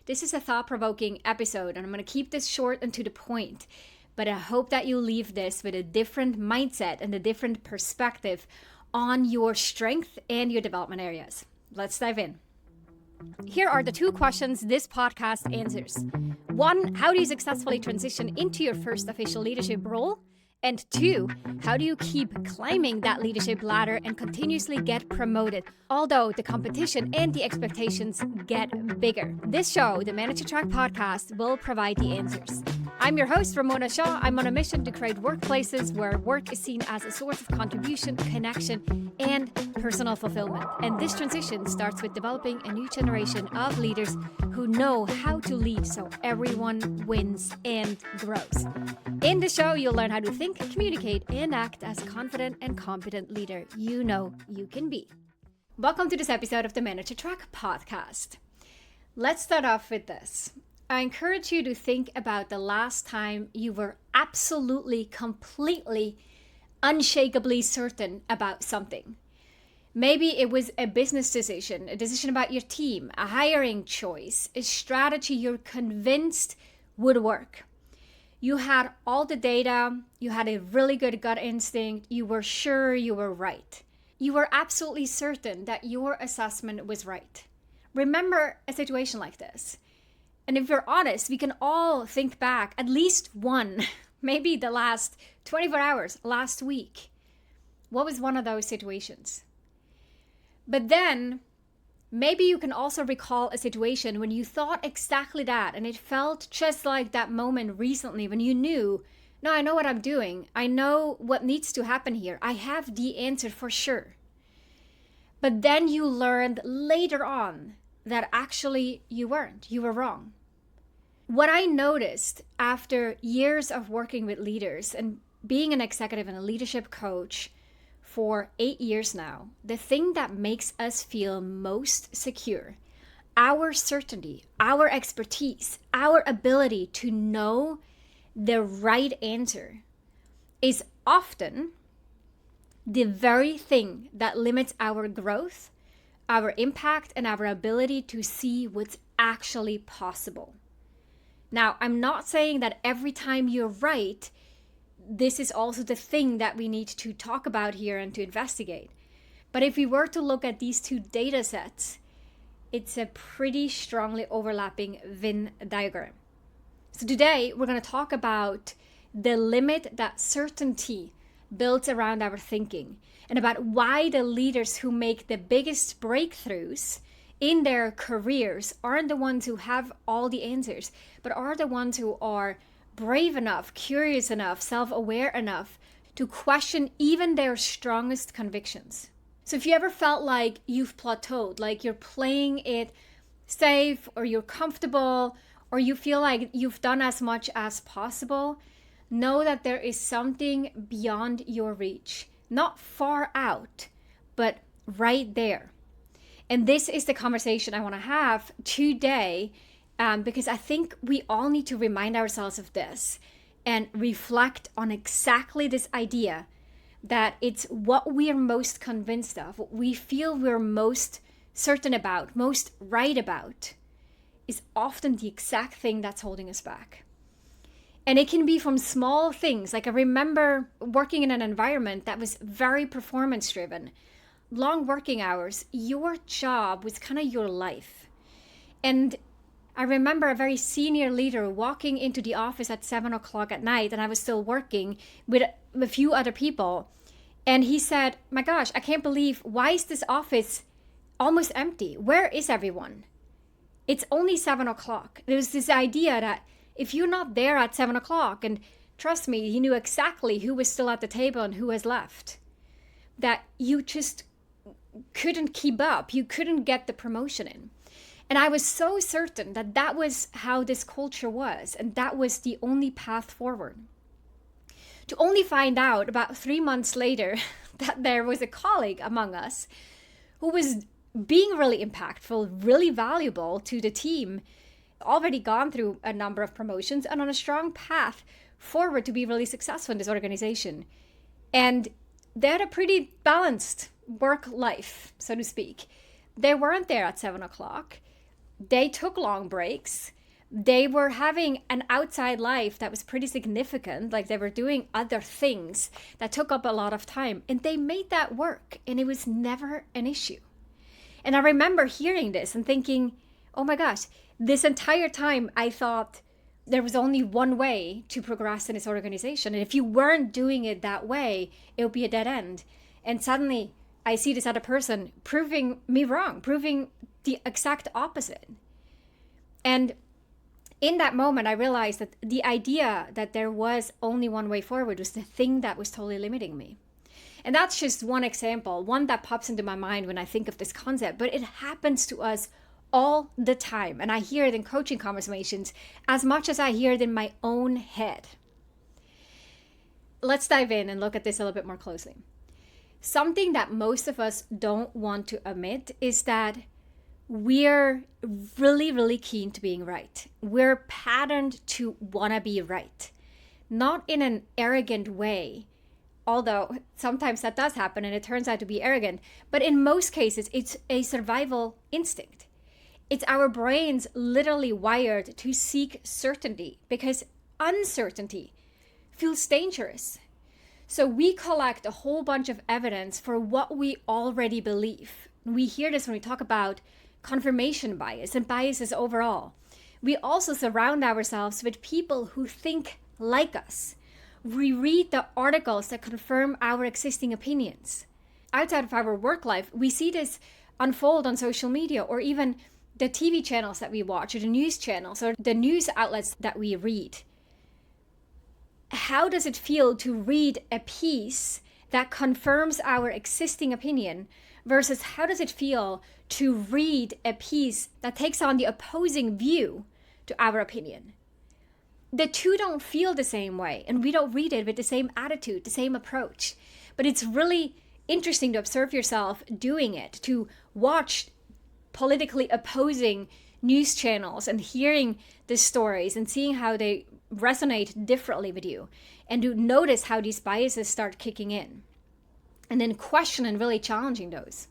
This is a thought-provoking episode, and I'm going to keep this short and to the point. But I hope that you leave this with a different mindset and a different perspective on your strength and your development areas. Let's dive in. Here are the 2 questions this podcast answers. 1, how do you successfully transition into your first official leadership role? And 2, how do you keep climbing that leadership ladder and continuously get promoted, although the competition and the expectations get bigger? This show, the Manage Your Track podcast, will provide the answers. I'm your host, Ramona. I'm on a mission to create workplaces where work is seen as a source of contribution, connection, and personal fulfillment. And this transition starts with developing a new generation of leaders who know how to lead so everyone wins and grows. In the show, you'll learn how to think, communicate, and act as a confident and competent leader you know you can be. Welcome to this episode of the Manage Your Track podcast. Let's start off with this. I encourage you to think about the last time you were absolutely, completely, unshakably certain about something. Maybe it was a business decision, a decision about your team, a hiring choice, a strategy you're convinced would work. You had all the data, you had a really good gut instinct, you were sure you were right. You were absolutely certain that your assessment was right. Remember a situation like this. And if we're honest, we can all think back at least one, maybe the last 24 hours, last week. What was one of those situations? But then, maybe you can also recall a situation when you thought exactly that, and it felt just like that moment recently when you knew, no, I know what I'm doing. I know what needs to happen here. I have the answer for sure. But then you learned later on that actually you weren't. You were wrong. What I noticed after years of working with leaders and being an executive and a leadership coach for 8 years now, the thing that makes us feel most secure, our certainty, our expertise, our ability to know the right answer is often the very thing that limits our growth, our impact, and our ability to see what's actually possible. Now, I'm not saying that every time you're right, this is also the thing that we need to talk about here and to investigate. But if we were to look at these 2 data sets, it's a pretty strongly overlapping Venn diagram. So today, we're going to talk about the limit that certainty builds around our thinking and about why the leaders who make the biggest breakthroughs in their careers aren't the ones who have all the answers, but are the ones who are brave enough, curious enough, self-aware enough to question even their strongest convictions. So if you ever felt like you've plateaued, like you're playing it safe or you're comfortable or you feel like you've done as much as possible, know that there is something beyond your reach, not far out, but right there. And this is the conversation I want to have today because I think we all need to remind ourselves of this and reflect on exactly this idea that it's what we are most convinced of, what we feel we're most certain about, most right about, is often the exact thing that's holding us back. And it can be from small things. Like I remember working in an environment that was very performance driven. Long working hours, your job was kind of your life. And I remember a very senior leader walking into the office at 7 o'clock at night, and I was still working with a few other people. And he said, my gosh, I can't believe, why is this office almost empty? Where is everyone? It's only 7 o'clock. There was this idea that if you're not there at 7 o'clock, and trust me, he knew exactly who was still at the table and who has left, that you just couldn't keep up. You couldn't get the promotion in. And I was so certain that that was how this culture was, and that was the only path forward. To only find out about 3 months later that there was a colleague among us who was being really impactful, really valuable to the team, already gone through a number of promotions and on a strong path forward to be really successful in this organization. And they had a pretty balanced work life, so to speak. They weren't there at 7 o'clock. They took long breaks. They were having an outside life that was pretty significant. Like they were doing other things that took up a lot of time, and they made that work, and it was never an issue. And I remember hearing this and thinking, oh my gosh, this entire time I thought there was only one way to progress in this organization. And if you weren't doing it that way, it would be a dead end. And suddenly I see this other person proving me wrong, proving the exact opposite. And in that moment, I realized that the idea that there was only one way forward was the thing that was totally limiting me. And that's just one example, one that pops into my mind when I think of this concept, but it happens to us all the time. And I hear it in coaching conversations as much as I hear it in my own head. Let's dive in and look at this a little bit more closely. Something that most of us don't want to admit is that we're really, really keen to being right. We're patterned to want to be right, not in an arrogant way, although sometimes that does happen and it turns out to be arrogant. But in most cases, it's a survival instinct. It's our brains literally wired to seek certainty because uncertainty feels dangerous. So we collect a whole bunch of evidence for what we already believe. We hear this when we talk about confirmation bias and biases overall. We also surround ourselves with people who think like us. We read the articles that confirm our existing opinions. Outside of our work life, we see this unfold on social media or even the TV channels that we watch or the news channels or the news outlets that we read. How does it feel to read a piece that confirms our existing opinion versus how does it feel to read a piece that takes on the opposing view to our opinion? The two don't feel the same way, and we don't read it with the same attitude, the same approach. But it's really interesting to observe yourself doing it, to watch politically opposing news channels and hearing the stories and seeing how they resonate differently with you, and to notice how these biases start kicking in, and then question and really challenging those.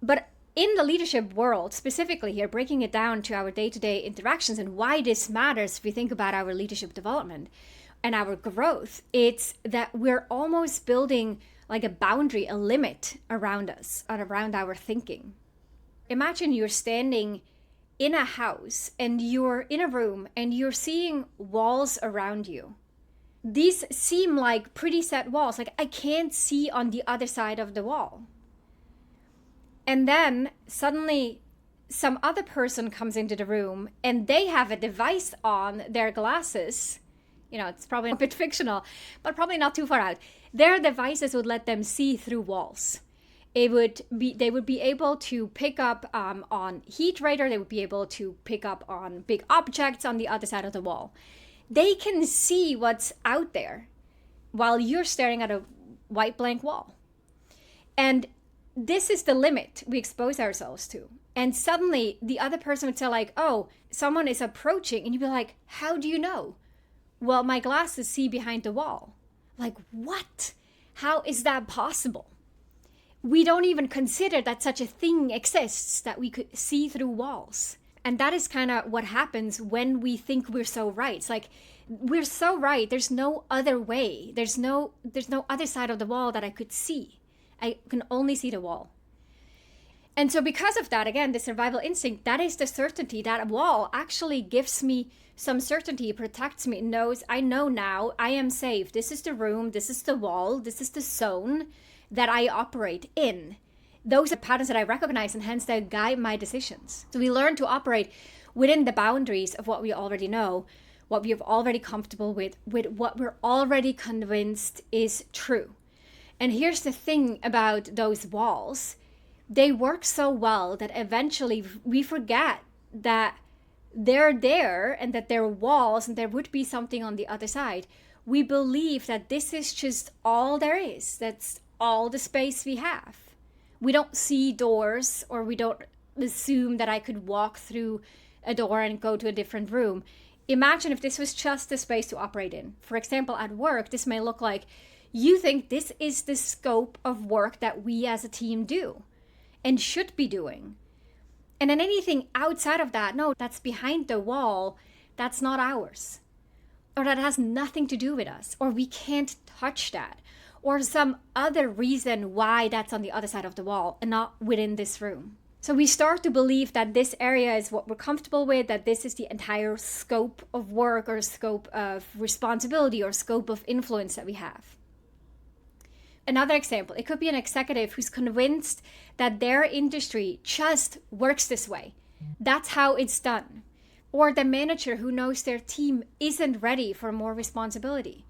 But in the leadership world, specifically here, breaking it down to our day-to-day interactions and why this matters if we think about our leadership development and our growth, it's that we're almost building like a boundary, a limit around us and around our thinking. Imagine you're standing in a house and you're in a room and you're seeing walls around you. These seem like pretty set walls, like I can't see on the other side of the wall. And then suddenly some other person comes into the room and they have a device on their glasses. You know, it's probably a bit fictional, but probably not too far out. Their devices would let them see through walls. They would be able to pick up on heat radar. They would be able to pick up on big objects on the other side of the wall. They can see what's out there while you're staring at a white blank wall. And this is the limit we expose ourselves to. And suddenly the other person would say like, oh, someone is approaching. And you'd be like, how do you know? Well, my glasses see behind the wall. Like, what? How is that possible? We don't even consider that such a thing exists, that we could see through walls. And that is kind of what happens when we think we're so right. It's like, we're so right. There's no other way. There's no other side of the wall that I could see. I can only see the wall. And so because of that, again, the survival instinct, that is the certainty. That wall actually gives me some certainty, protects me, knows, I know now I am safe. This is the room, this is the wall, this is the zone that I operate in. Those are patterns that I recognize, and hence they guide my decisions. So we learn to operate within the boundaries of what we already know, what we are already comfortable with what we're already convinced is true. And here's the thing about those walls. They work so well that eventually we forget that they're there and that they're walls and there would be something on the other side. We believe that this is just all there is. That's all the space we have. We don't see doors, or we don't assume that I could walk through a door and go to a different room. Imagine if this was just the space to operate in. For example, at work, this may look like you think this is the scope of work that we as a team do and should be doing. And then anything outside of that, no, that's behind the wall, that's not ours. Or that has nothing to do with us, or we can't touch that, or some other reason why that's on the other side of the wall and not within this room. So we start to believe that this area is what we're comfortable with, that this is the entire scope of work or scope of responsibility or scope of influence that we have. Another example, it could be an executive who's convinced that their industry just works this way. That's how it's done. Or the manager who knows their team isn't ready for more responsibility.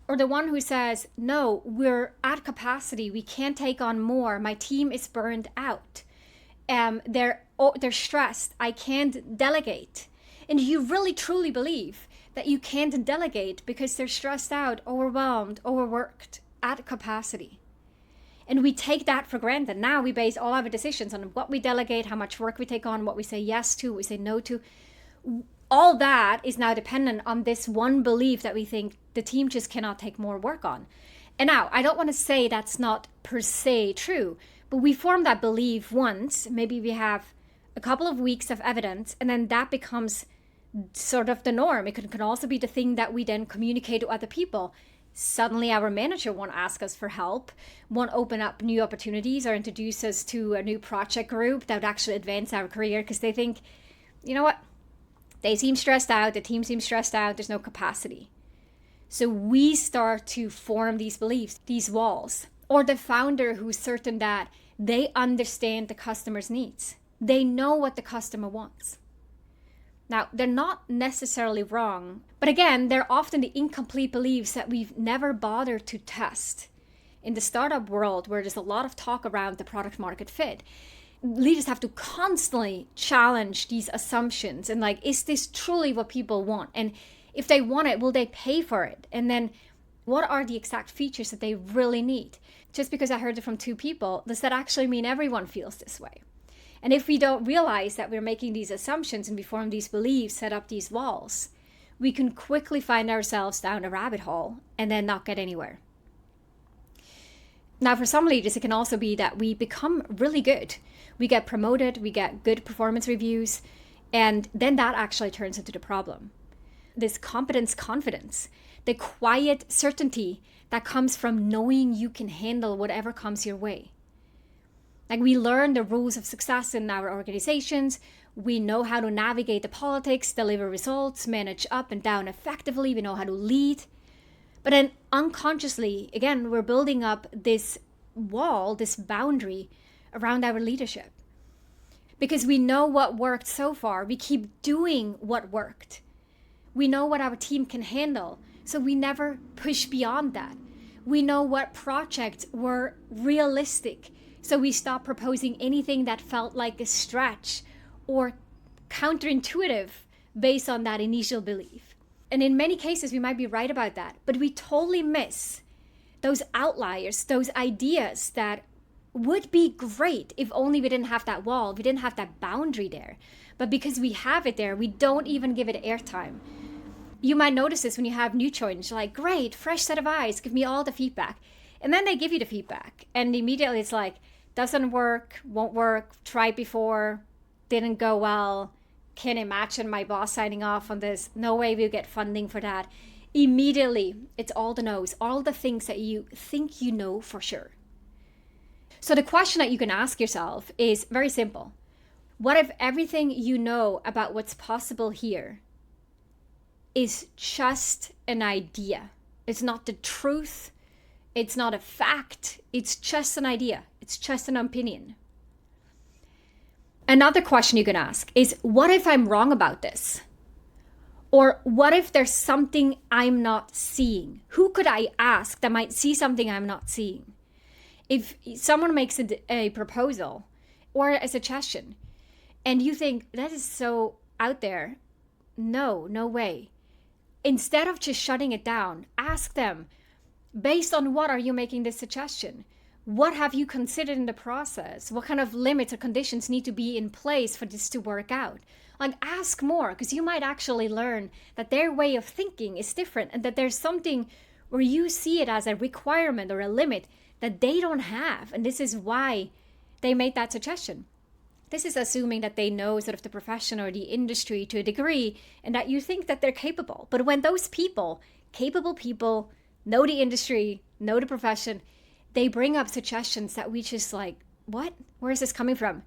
Or the one who says, no, we're at capacity, we can't take on more, my team is burned out. They're stressed, I can't delegate. And you really truly believe that you can't delegate because they're stressed out, overwhelmed, overworked, at capacity. And we take that for granted. Now we base all our decisions on what we delegate, how much work we take on, what we say yes to, what we say no to. All that is now dependent on this one belief that we think the team just cannot take more work on. And now, I don't want to say that's not per se true, but we form that belief once, maybe we have a couple of weeks of evidence, and then that becomes sort of the norm. It can also be the thing that we then communicate to other people. Suddenly our manager won't ask us for help, won't open up new opportunities or introduce us to a new project group that would actually advance our career because they think, you know what? They seem stressed out, the team seems stressed out, there's no capacity. So we start to form these beliefs, these walls. Or the founder who's certain that they understand the customer's needs. They know what the customer wants. Now, they're not necessarily wrong, but again, they're often the incomplete beliefs that we've never bothered to test. In the startup world, where there's a lot of talk around the product market fit, leaders have to constantly challenge these assumptions and is this truly what people want? And if they want it, will they pay for it? And then what are the exact features that they really need? Just because I heard it from two people, does that actually mean everyone feels this way? And if we don't realize that we're making these assumptions and we form these beliefs, set up these walls, we can quickly find ourselves down a rabbit hole and then not get anywhere. Now, for some leaders, it can also be that we become really good. We get promoted, we get good performance reviews, and then that actually turns into the problem. This competence confidence, the quiet certainty that comes from knowing you can handle whatever comes your way. We learn the rules of success in our organizations. We know how to navigate the politics, deliver results, manage up and down effectively. We know how to lead. But then unconsciously, again, we're building up this wall, this boundary around our leadership. Because we know what worked so far. We keep doing what worked. We know what our team can handle. So we never push beyond that. We know what projects were realistic. So we stopped proposing anything that felt like a stretch or counterintuitive based on that initial belief. And in many cases, we might be right about that, but we totally miss those outliers, those ideas that would be great if only we didn't have that wall, we didn't have that boundary there. But because we have it there, we don't even give it airtime. You might notice this when you have new joiners. You're like, great, fresh set of eyes, give me all the feedback. And then they give you the feedback. And immediately it's like, doesn't work, won't work, tried before, didn't go well, can't imagine my boss signing off on this, no way we'll get funding for that. Immediately, it's all the no's, all the things that you think you know for sure. So the question that you can ask yourself is very simple. What if everything you know about what's possible here is just an idea? It's not the truth. It's not a fact. It's just an idea. It's just an opinion. Another question you can ask is, what if I'm wrong about this? Or what if there's something I'm not seeing? Who could I ask that might see something I'm not seeing? If someone makes a proposal or a suggestion and you think that is so out there, no way. Instead of just shutting it down, ask them, based on what are you making this suggestion? What have you considered in the process? What kind of limits or conditions need to be in place for this to work out? Ask more, because you might actually learn that their way of thinking is different and that there's something where you see it as a requirement or a limit that they don't have. And this is why they made that suggestion. This is assuming that they know sort of the profession or the industry to a degree and that you think that they're capable. But when those people, capable people, know the industry, know the profession, they bring up suggestions that we just like, what? Where is this coming from?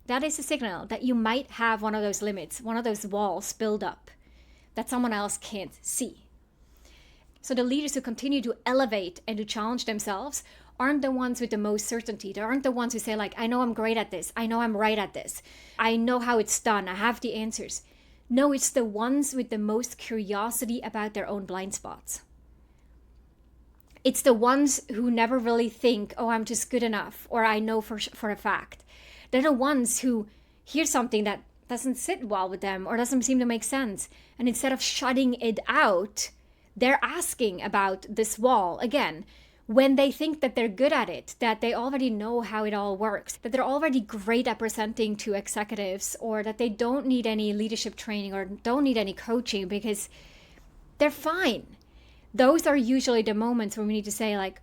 That is a signal that you might have one of those limits, one of those walls build up that someone else can't see. So the leaders who continue to elevate and to challenge themselves aren't the ones with the most certainty. They aren't the ones who say like, I know I'm great at this. I know I'm right at this. I know how it's done. I have the answers. No, it's the ones with the most curiosity about their own blind spots. It's the ones who never really think, oh, I'm just good enough, or I know for a fact. They're the ones who hear something that doesn't sit well with them or doesn't seem to make sense. And instead of shutting it out, they're asking about this wall again. When they think that they're good at it, that they already know how it all works, that they're already great at presenting to executives, or that they don't need any leadership training or don't need any coaching because they're fine. Those are usually the moments when we need to say like,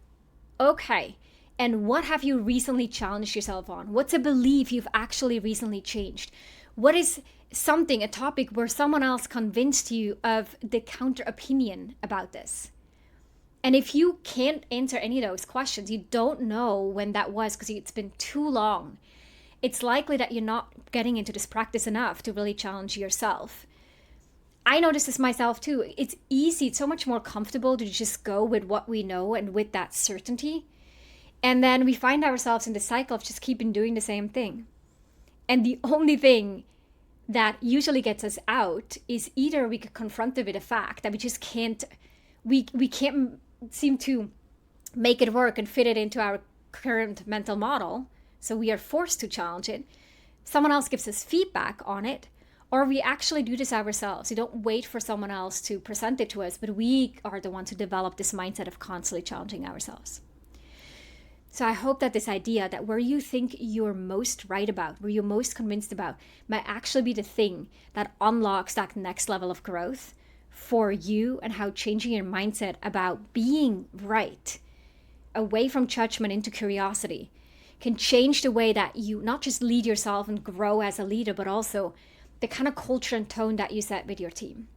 okay, and what have you recently challenged yourself on? What's a belief you've actually recently changed? What is something, a topic where someone else convinced you of the counter opinion about this? And if you can't answer any of those questions, you don't know when that was because it's been too long, it's likely that you're not getting into this practice enough to really challenge yourself. I noticed this myself too. It's easy, it's so much more comfortable to just go with what we know and with that certainty. And then we find ourselves in the cycle of just keeping doing the same thing. And the only thing that usually gets us out is either we get confronted with a fact that we just can't, we can't seem to make it work and fit it into our current mental model. So we are forced to challenge it. Someone else gives us feedback on it, or we actually do this ourselves. We don't wait for someone else to present it to us, but we are the ones who develop this mindset of constantly challenging ourselves. So I hope that this idea that where you think you're most right about, where you're most convinced about, might actually be the thing that unlocks that next level of growth for you, and how changing your mindset about being right, away from judgment into curiosity, can change the way that you not just lead yourself and grow as a leader, but also the kind of culture and tone that you set with your team.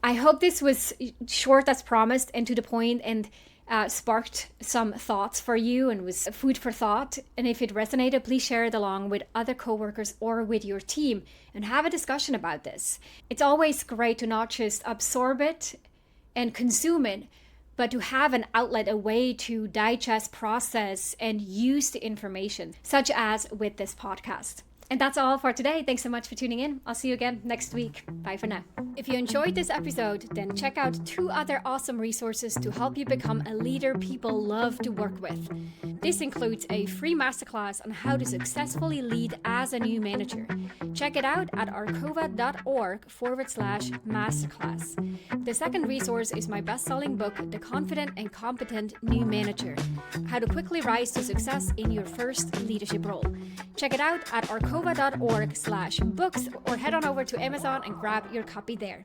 I hope this was short as promised and to the point, and sparked some thoughts for you and was food for thought. And if it resonated, please share it along with other coworkers or with your team and have a discussion about this. It's always great to not just absorb it and consume it, but to have an outlet, a way to digest, process, and use the information, such as with this podcast. And that's all for today. Thanks so much for tuning in. I'll see you again next week. Bye for now. If you enjoyed this episode, then check out 2 other awesome resources to help you become a leader people love to work with. This includes a free masterclass on how to successfully lead as a new manager. Check it out at arcova.org/masterclass. The second resource is my best-selling book, The Confident and Competent New Manager: How to Quickly Rise to Success in Your First Leadership Role. Check it out at arcova.org/books, or head on over to Amazon and grab your copy there.